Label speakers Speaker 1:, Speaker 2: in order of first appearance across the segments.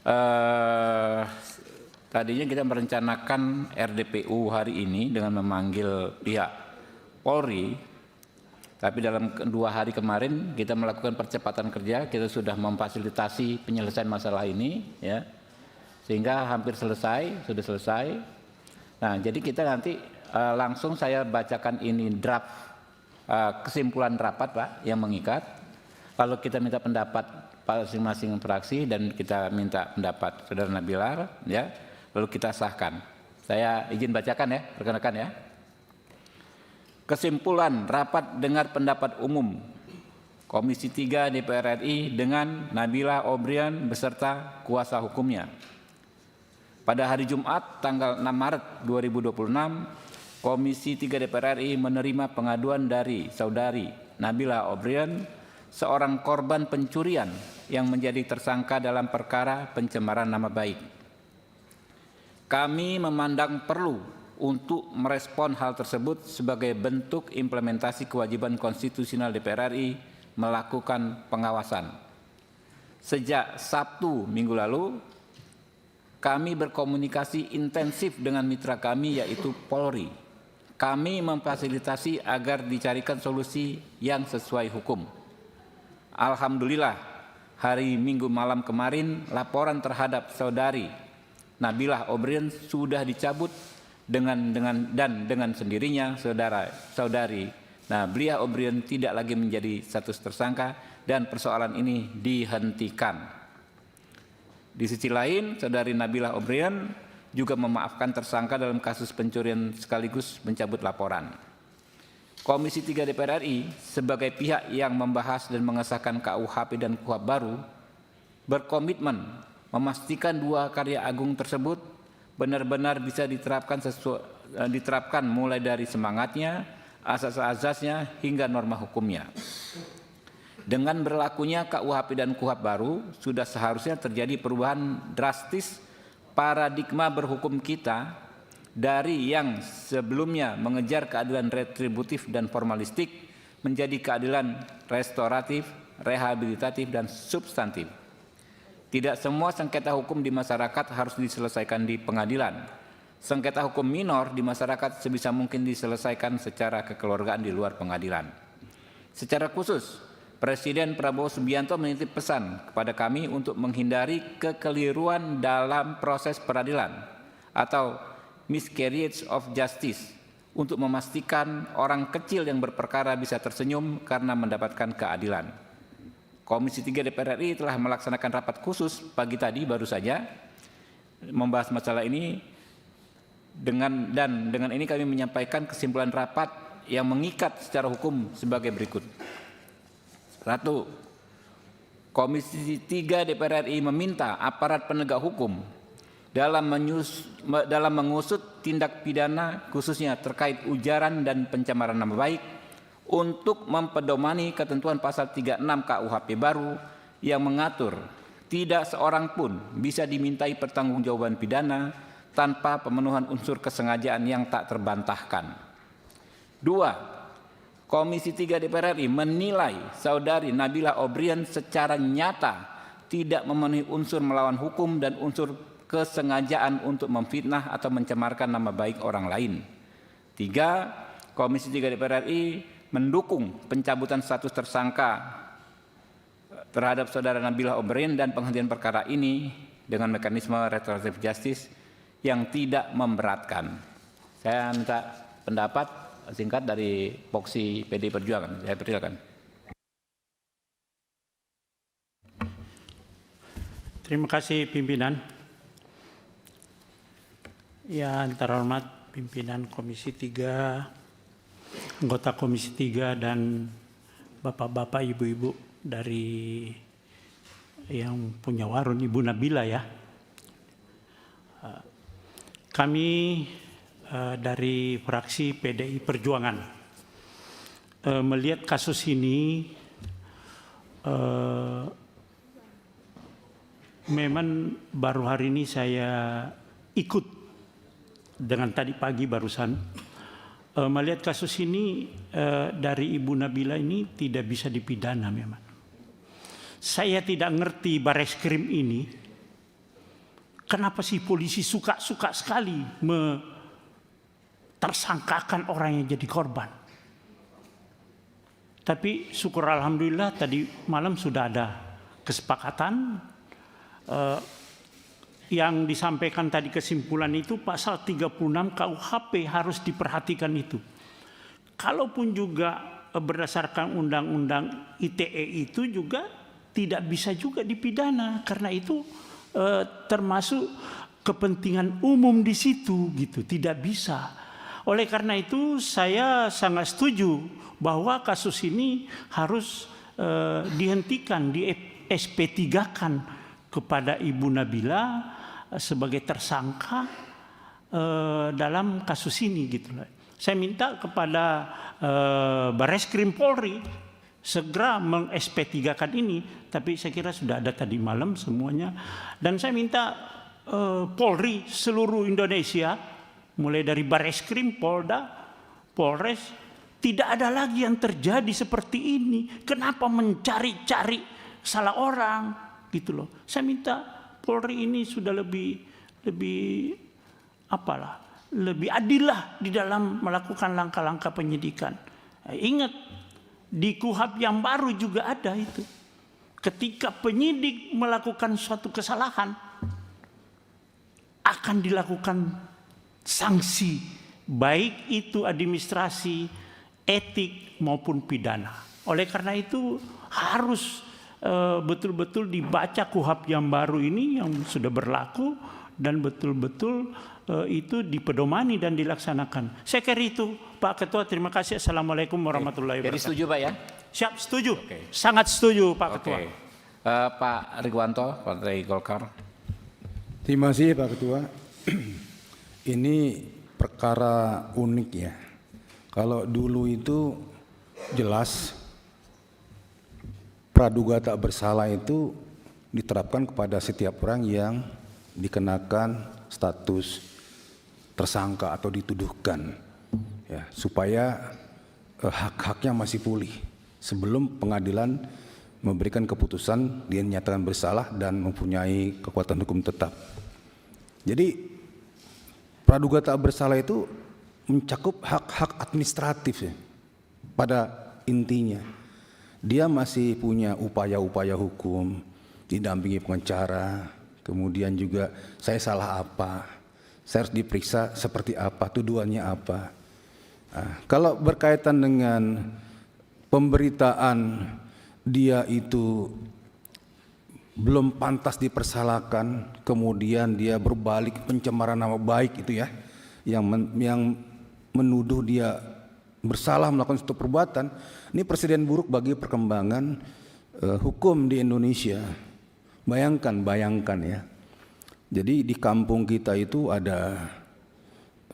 Speaker 1: Eh, Tadinya kita merencanakan RDPU hari ini dengan memanggil pihak Polri, tapi dalam 2 hari kemarin kita melakukan percepatan kerja, kita sudah memfasilitasi penyelesaian masalah ini, ya, sehingga hampir selesai, sudah selesai. Nah, jadi kita nanti langsung saya bacakan ini draft kesimpulan rapat, Pak, yang mengikat. Kalau kita minta pendapat masing-masing fraksi dan kita minta pendapat Saudara Nabilar, ya, lalu kita sahkan. Saya izin bacakan ya, rekan-rekan ya. Kesimpulan rapat dengar pendapat umum Komisi 3 DPR RI dengan Nabila Obrian beserta kuasa hukumnya. Pada hari Jumat tanggal 6 Maret 2026, Komisi 3 DPR RI menerima pengaduan dari Saudari Nabila Obrian, seorang korban pencurian yang menjadi tersangka dalam perkara pencemaran nama baik. Kami memandang perlu untuk merespon hal tersebut sebagai bentuk implementasi kewajiban konstitusional DPR RI melakukan pengawasan. Sejak Sabtu minggu lalu, kami berkomunikasi intensif dengan mitra kami yaitu Polri. Kami memfasilitasi agar dicarikan solusi yang sesuai hukum. Alhamdulillah, hari Minggu malam kemarin laporan terhadap Saudari Nabila Obrian sudah dicabut dengan sendirinya Saudari Nabila Obrian tidak lagi menjadi status tersangka dan persoalan ini dihentikan. Di sisi lain, Saudari Nabila Obrian juga memaafkan tersangka dalam kasus pencurian sekaligus mencabut laporan. Komisi 3 DPR RI sebagai pihak yang membahas dan mengesahkan KUHP dan KUHP baru berkomitmen memastikan 2 karya agung tersebut benar-benar bisa diterapkan mulai dari semangatnya, asas-asasnya hingga norma hukumnya. Dengan berlakunya KUHP dan KUHP baru, sudah seharusnya terjadi perubahan drastis paradigma berhukum kita dari yang sebelumnya mengejar keadilan retributif dan formalistik menjadi keadilan restoratif, rehabilitatif, dan substantif. Tidak semua sengketa hukum di masyarakat harus diselesaikan di pengadilan. Sengketa hukum minor di masyarakat sebisa mungkin diselesaikan secara kekeluargaan di luar pengadilan. Secara khusus, Presiden Prabowo Subianto menitip pesan kepada kami untuk menghindari kekeliruan dalam proses peradilan atau miscarriage of justice untuk memastikan orang kecil yang berperkara bisa tersenyum karena mendapatkan keadilan. Komisi 3 DPR RI telah melaksanakan rapat khusus pagi tadi baru saja membahas masalah ini dengan ini kami menyampaikan kesimpulan rapat yang mengikat secara hukum sebagai berikut. 1. Komisi 3 DPR RI meminta aparat penegak hukum dalam mengusut tindak pidana khususnya terkait ujaran dan pencemaran nama baik untuk mempedomani ketentuan pasal 36 KUHP baru yang mengatur tidak seorang pun bisa dimintai pertanggungjawaban pidana tanpa pemenuhan unsur kesengajaan yang tak terbantahkan. 2. Komisi 3 DPR RI menilai Saudari Nabila Obrian secara nyata tidak memenuhi unsur melawan hukum dan unsur kesengajaan untuk memfitnah atau mencemarkan nama baik orang lain. 3. Komisi 3 DPR RI mendukung pencabutan status tersangka terhadap Saudara Nabila Obrian dan penghentian perkara ini dengan mekanisme restoratif justice yang tidak memberatkan. Saya minta pendapat singkat dari Voksi PD Perjuangan. Saya persilakan.
Speaker 2: Terima kasih pimpinan. Yang terhormat pimpinan Komisi 3, anggota Komisi 3 dan bapak-bapak, ibu-ibu dari yang punya warung, Ibu Nabila ya. Kami dari fraksi PDI Perjuangan melihat kasus ini memang baru hari ini saya ikut dengan tadi pagi barusan melihat kasus ini dari Ibu Nabila ini tidak bisa dipidana memang. Saya tidak ngerti Bareskrim ini kenapa sih polisi suka sekali tersangkakan orang yang jadi korban. Tapi syukur alhamdulillah tadi malam sudah ada kesepakatan yang disampaikan tadi kesimpulan itu pasal 36 KUHP harus diperhatikan itu. Kalaupun juga berdasarkan undang-undang ITE itu juga tidak bisa juga dipidana karena itu termasuk kepentingan umum di situ gitu, tidak bisa. Oleh karena itu saya sangat setuju bahwa kasus ini harus dihentikan, di SP3-kan kepada Ibu Nabila sebagai tersangka dalam kasus ini gitu. Saya minta kepada Barreskrim Polri segera meng-SP3-kan ini, tapi saya kira sudah ada tadi malam semuanya. Dan saya minta Polri seluruh Indonesia, mulai dari Barreskrim, Polda, Polres, tidak ada lagi yang terjadi seperti ini. Kenapa mencari-cari salah orang gitu loh. Saya minta Polri ini sudah lebih adil lah di dalam melakukan langkah-langkah penyidikan. Ingat, di KUHP yang baru juga ada itu. Ketika penyidik melakukan suatu kesalahan, akan dilakukan sanksi, baik itu administrasi, etik maupun pidana. Oleh karena itu harus betul-betul dibaca KUHP yang baru ini yang sudah berlaku dan betul-betul itu dipedomani dan dilaksanakan. Saya kira itu Pak Ketua. Terima kasih. Assalamualaikum warahmatullahi wabarakatuh.
Speaker 1: Jadi setuju Pak ya?
Speaker 2: Siap, setuju. Sangat setuju Pak Ketua.
Speaker 1: Pak Riguanto, Partai Golkar.
Speaker 3: Terima kasih Pak Ketua. Ini perkara unik ya. Kalau dulu itu jelas praduga tak bersalah itu diterapkan kepada setiap orang yang dikenakan status tersangka atau dituduhkan, ya, supaya hak-haknya masih pulih sebelum pengadilan memberikan keputusan dia dinyatakan bersalah dan mempunyai kekuatan hukum tetap. Jadi praduga tak bersalah itu mencakup hak-hak administratif ya. Pada intinya dia masih punya upaya-upaya hukum, didampingi pengacara, kemudian juga saya salah apa, saya harus diperiksa seperti apa, tuduhannya apa. Nah, kalau berkaitan dengan pemberitaan dia itu belum pantas dipersalahkan, kemudian dia berbalik pencemaran nama baik itu ya, yang menuduh dia bersalah melakukan suatu perbuatan, ini presiden buruk bagi perkembangan hukum di Indonesia. Bayangkan ya. Jadi di kampung kita itu ada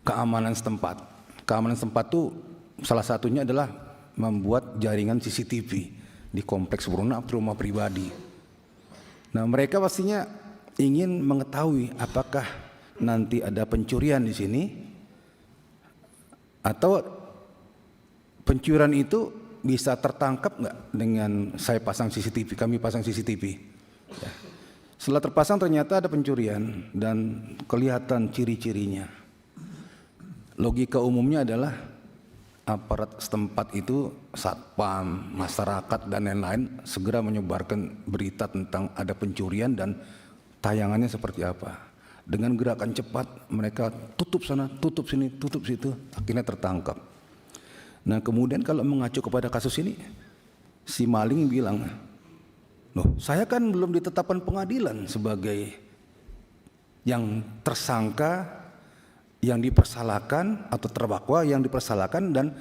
Speaker 3: keamanan setempat. Keamanan setempat itu salah satunya adalah membuat jaringan CCTV di kompleks Bruna rumah pribadi. Nah, mereka pastinya ingin mengetahui apakah nanti ada pencurian di sini atau pencurian itu bisa tertangkap nggak dengan saya pasang CCTV, kami pasang CCTV. Ya. Setelah terpasang ternyata ada pencurian dan kelihatan ciri-cirinya. Logika umumnya adalah aparat setempat itu, satpam, masyarakat dan lain-lain segera menyebarkan berita tentang ada pencurian dan tayangannya seperti apa. Dengan gerakan cepat mereka tutup sana, tutup sini, tutup situ, akhirnya tertangkap. Nah, kemudian kalau mengacu kepada kasus ini, si maling bilang, loh, saya kan belum ditetapkan pengadilan sebagai yang tersangka, yang dipersalahkan atau terdakwa yang dipersalahkan dan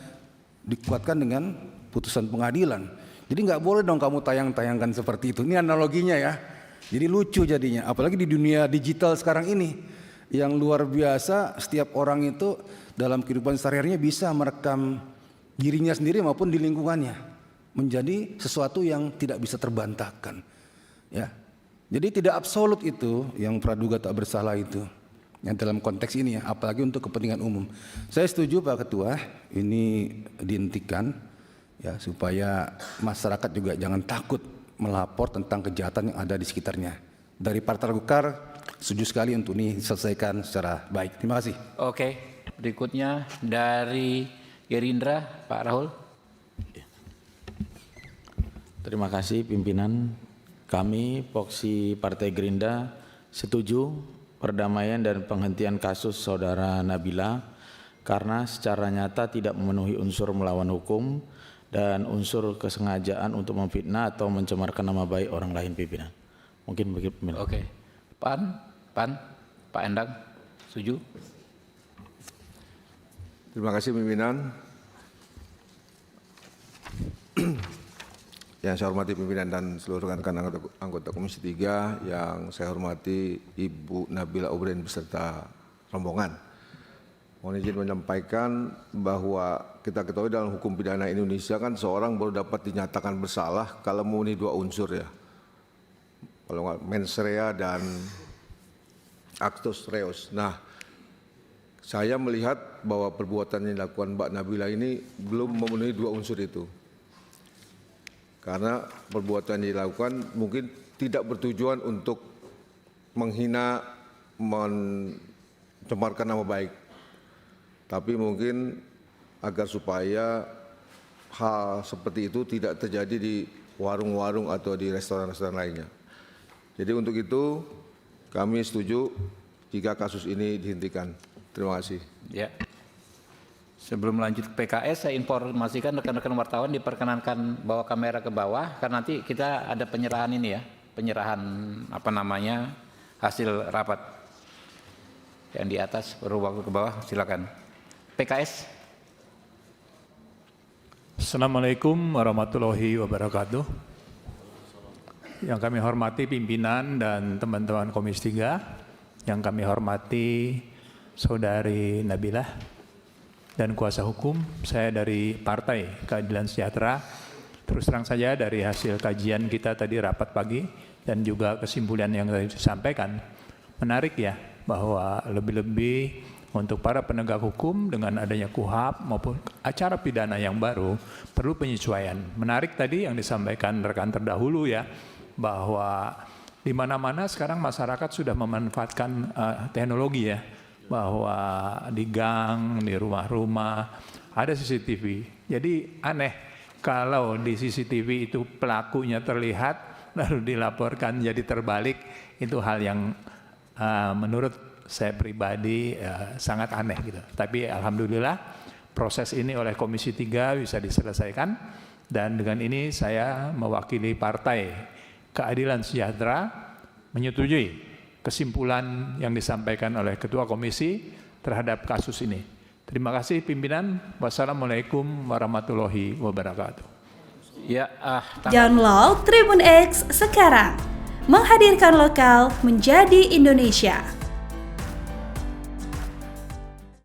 Speaker 3: dikuatkan dengan putusan pengadilan. Jadi nggak boleh dong kamu tayang-tayangkan seperti itu. Ini analoginya ya. Jadi lucu jadinya. Apalagi di dunia digital sekarang ini yang luar biasa, setiap orang itu dalam kehidupan sehari-harinya bisa merekam dirinya sendiri maupun di lingkungannya menjadi sesuatu yang tidak bisa terbantahkan. Ya. Jadi tidak absolut itu yang praduga tak bersalah itu. Yang dalam konteks ini ya, apalagi untuk kepentingan umum. Saya setuju Pak Ketua, ini dihentikan ya supaya masyarakat juga jangan takut melapor tentang kejahatan yang ada di sekitarnya. Dari Partai Golkar setuju sekali untuk ini diselesaikan secara baik. Terima kasih.
Speaker 1: Oke, berikutnya dari Gerindra, Pak Rahul.
Speaker 4: Terima kasih pimpinan. Kami, Voksi Partai Gerindra, setuju perdamaian dan penghentian kasus Saudara Nabila karena secara nyata tidak memenuhi unsur melawan hukum dan unsur kesengajaan untuk memfitnah atau mencemarkan nama baik orang lain, pimpinan. Mungkin begitu, pimpinan.
Speaker 1: Oke, Pak Endang, setuju?
Speaker 5: Terima kasih pimpinan. Yang saya hormati pimpinan dan seluruh rekan anggota Komisi 3, yang saya hormati Ibu Nabila Obrien beserta rombongan. Mohon izin menyampaikan bahwa kita ketahui dalam hukum pidana Indonesia kan seorang baru dapat dinyatakan bersalah kalau memenuhi 2 unsur ya. Kalau nggak mens rea dan actus reus. Nah, saya melihat bahwa perbuatan yang dilakukan Mbak Nabila ini belum memenuhi 2 unsur itu. Karena perbuatan yang dilakukan mungkin tidak bertujuan untuk menghina, mencemarkan nama baik. Tapi mungkin agar supaya hal seperti itu tidak terjadi di warung-warung atau di restoran-restoran lainnya. Jadi untuk itu kami setuju jika kasus ini dihentikan. Terima kasih.
Speaker 1: Ya. Sebelum lanjut ke PKS, saya informasikan rekan-rekan wartawan diperkenankan bawa kamera ke bawah, karena nanti kita ada penyerahan ini ya, penyerahan hasil rapat. Yang di atas baru waktu ke bawah, silakan. PKS.
Speaker 6: Assalamualaikum warahmatullahi wabarakatuh. Yang kami hormati pimpinan dan teman-teman Komisi 3, yang kami hormati Saudari Nabilah dan kuasa hukum, saya dari Partai Keadilan Sejahtera. Terus terang saja dari hasil kajian kita tadi rapat pagi dan juga kesimpulan yang tadi disampaikan, menarik ya bahwa lebih-lebih untuk para penegak hukum dengan adanya KUHAP maupun acara pidana yang baru perlu penyesuaian. Menarik tadi yang disampaikan rekan terdahulu ya, bahwa di mana-mana sekarang masyarakat sudah memanfaatkan teknologi ya, bahwa di gang, di rumah-rumah ada CCTV. Jadi aneh kalau di CCTV itu pelakunya terlihat lalu dilaporkan jadi terbalik, itu hal yang menurut saya pribadi sangat aneh gitu. Tapi alhamdulillah proses ini oleh Komisi 3 bisa diselesaikan, dan dengan ini saya mewakili Partai Keadilan Sejahtera menyetujui kesimpulan yang disampaikan oleh Ketua Komisi terhadap kasus ini. Terima kasih pimpinan. Wassalamualaikum warahmatullahi wabarakatuh.
Speaker 1: Ya,
Speaker 7: Download Tribun X sekarang. Menghadirkan lokal menjadi Indonesia.